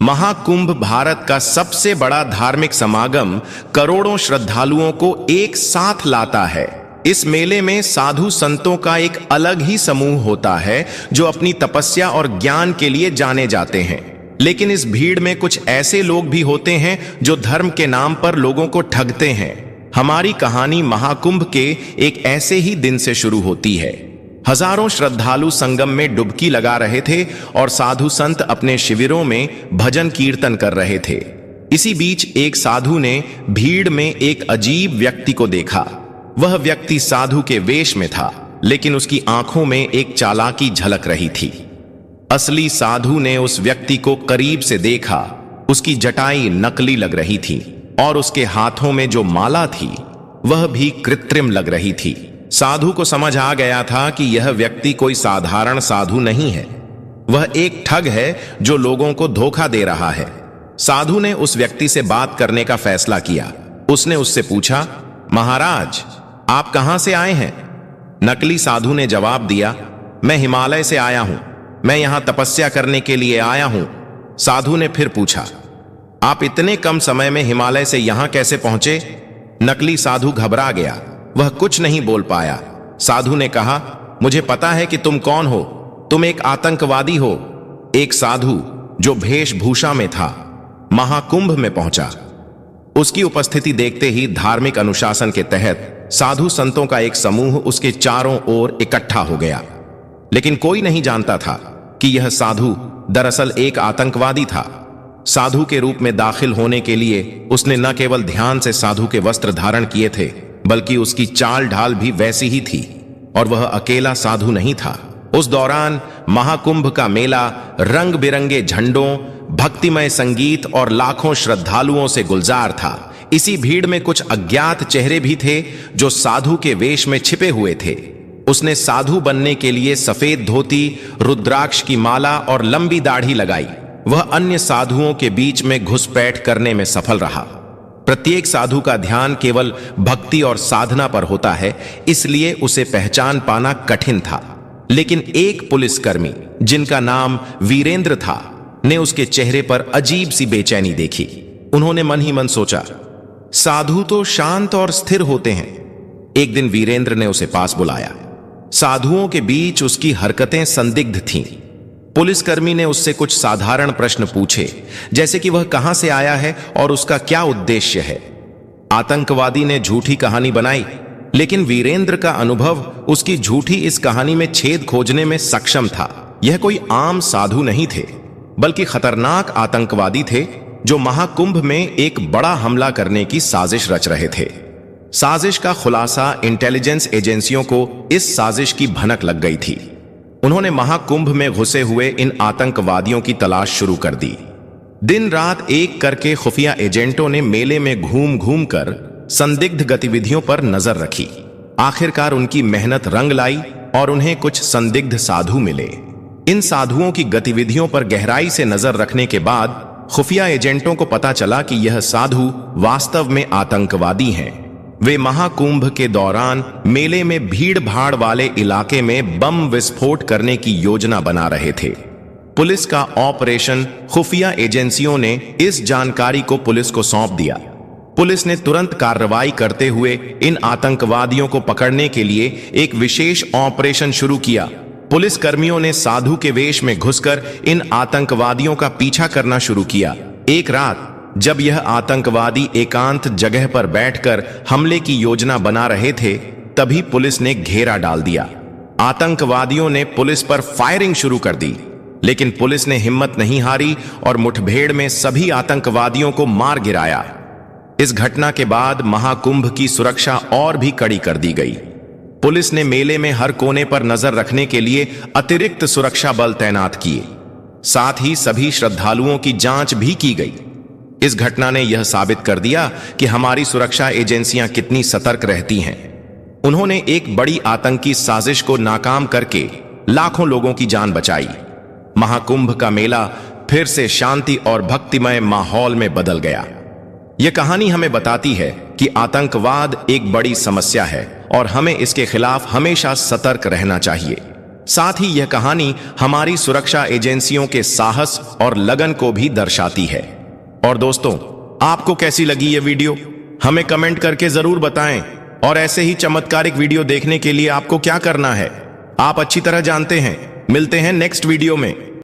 महाकुंभ भारत का सबसे बड़ा धार्मिक समागम करोड़ों श्रद्धालुओं को एक साथ लाता है। इस मेले में साधु संतों का एक अलग ही समूह होता है जो अपनी तपस्या और ज्ञान के लिए जाने जाते हैं। लेकिन इस भीड़ में कुछ ऐसे लोग भी होते हैं जो धर्म के नाम पर लोगों को ठगते हैं। हमारी कहानी महाकुंभ के एक ऐसे ही दिन से शुरू होती है। हजारों श्रद्धालु संगम में डुबकी लगा रहे थे और साधु संत अपने शिविरों में भजन कीर्तन कर रहे थे। इसी बीच एक साधु ने भीड़ में एक अजीब व्यक्ति को देखा। वह व्यक्ति साधु के वेश में था, लेकिन उसकी आंखों में एक चालाकी झलक रही थी। असली साधु ने उस व्यक्ति को करीब से देखा। उसकी जटाई नकली लग रही थी और उसके हाथों में जो माला थी वह भी कृत्रिम लग रही थी। साधु को समझ आ गया था कि यह व्यक्ति कोई साधारण साधु नहीं है, वह एक ठग है जो लोगों को धोखा दे रहा है। साधु ने उस व्यक्ति से बात करने का फैसला किया। उसने उससे पूछा, महाराज, आप कहां से आए हैं? नकली साधु ने जवाब दिया, मैं हिमालय से आया हूं, मैं यहां तपस्या करने के लिए आया हूं। साधु ने फिर पूछा, आप इतने कम समय में हिमालय से यहां कैसे पहुंचे? नकली साधु घबरा गया, वह कुछ नहीं बोल पाया। साधु ने कहा, मुझे पता है कि तुम कौन हो, तुम एक आतंकवादी हो। एक साधु जो वेशभूषा में था महाकुंभ में पहुंचा। उसकी उपस्थिति देखते ही धार्मिक अनुशासन के तहत साधु संतों का एक समूह उसके चारों ओर इकट्ठा हो गया। लेकिन कोई नहीं जानता था कि यह साधु दरअसल एक आतंकवादी था। साधु के रूप में दाखिल होने के लिए उसने न केवल ध्यान से साधु के वस्त्र धारण किए थे, बल्कि उसकी चाल ढाल भी वैसी ही थी। और वह अकेला साधु नहीं था। उस दौरान महाकुंभ का मेला रंग बिरंगे झंडों, भक्तिमय संगीत और लाखों श्रद्धालुओं से गुलजार था। इसी भीड़ में कुछ अज्ञात चेहरे भी थे जो साधु के वेश में छिपे हुए थे। उसने साधु बनने के लिए सफेद धोती, रुद्राक्ष की माला और लंबी दाढ़ी लगाई। वह अन्य साधुओं के बीच में घुसपैठ करने में सफल रहा। प्रत्येक साधु का ध्यान केवल भक्ति और साधना पर होता है, इसलिए उसे पहचान पाना कठिन था। लेकिन एक पुलिसकर्मी जिनका नाम वीरेंद्र था ने उसके चेहरे पर अजीब सी बेचैनी देखी। उन्होंने मन ही मन सोचा, साधु तो शांत और स्थिर होते हैं। एक दिन वीरेंद्र ने उसे पास बुलाया। साधुओं के बीच उसकी हरकतें संदिग्ध थीं। पुलिसकर्मी ने उससे कुछ साधारण प्रश्न पूछे, जैसे कि वह कहां से आया है और उसका क्या उद्देश्य है। आतंकवादी ने झूठी कहानी बनाई, लेकिन वीरेंद्र का अनुभव उसकी झूठी इस कहानी में छेद खोजने में सक्षम था। यह कोई आम साधु नहीं थे, बल्कि खतरनाक आतंकवादी थे जो महाकुंभ में एक बड़ा हमला करने की साजिश रच रहे थे। साजिश का खुलासा इंटेलिजेंस एजेंसियों को इस साजिश की भनक लग गई थी। उन्होंने महाकुंभ में घुसे हुए इन आतंकवादियों की तलाश शुरू कर दी। दिन रात एक करके खुफिया एजेंटों ने मेले में घूम घूम कर संदिग्ध गतिविधियों पर नजर रखी। आखिरकार उनकी मेहनत रंग लाई और उन्हें कुछ संदिग्ध साधु मिले। इन साधुओं की गतिविधियों पर गहराई से नजर रखने के बाद खुफिया एजेंटों को पता चला कि यह साधु वास्तव में आतंकवादी हैं। वे महाकुंभ के दौरान मेले में भीड़ भाड़ वाले इलाके में बम विस्फोट करने की योजना बना रहे थे। पुलिस का ऑपरेशन खुफिया एजेंसियों ने इस जानकारी को पुलिस को सौंप दिया। पुलिस ने तुरंत कार्रवाई करते हुए इन आतंकवादियों को पकड़ने के लिए एक विशेष ऑपरेशन शुरू किया। पुलिस कर्मियों ने साधु के वेश में घुसकर इन आतंकवादियों का पीछा करना शुरू किया। एक रात जब यह आतंकवादी एकांत जगह पर बैठकर हमले की योजना बना रहे थे, तभी पुलिस ने घेरा डाल दिया। आतंकवादियों ने पुलिस पर फायरिंग शुरू कर दी, लेकिन पुलिस ने हिम्मत नहीं हारी और मुठभेड़ में सभी आतंकवादियों को मार गिराया। इस घटना के बाद महाकुंभ की सुरक्षा और भी कड़ी कर दी गई। पुलिस ने मेले में हर कोने पर नजर रखने के लिए अतिरिक्त सुरक्षा बल तैनात किए। साथ ही सभी श्रद्धालुओं की जांच भी की गई। इस घटना ने यह साबित कर दिया कि हमारी सुरक्षा एजेंसियां कितनी सतर्क रहती हैं। उन्होंने एक बड़ी आतंकी साजिश को नाकाम करके लाखों लोगों की जान बचाई। महाकुंभ का मेला फिर से शांति और भक्तिमय माहौल में बदल गया। यह कहानी हमें बताती है कि आतंकवाद एक बड़ी समस्या है और हमें इसके खिलाफ हमेशा सतर्क रहना चाहिए। साथ ही यह कहानी हमारी सुरक्षा एजेंसियों के साहस और लगन को भी दर्शाती है। और दोस्तों, आपको कैसी लगी ये वीडियो हमें कमेंट करके जरूर बताएं। और ऐसे ही चमत्कारिक वीडियो देखने के लिए आपको क्या करना है आप अच्छी तरह जानते हैं। मिलते हैं नेक्स्ट वीडियो में।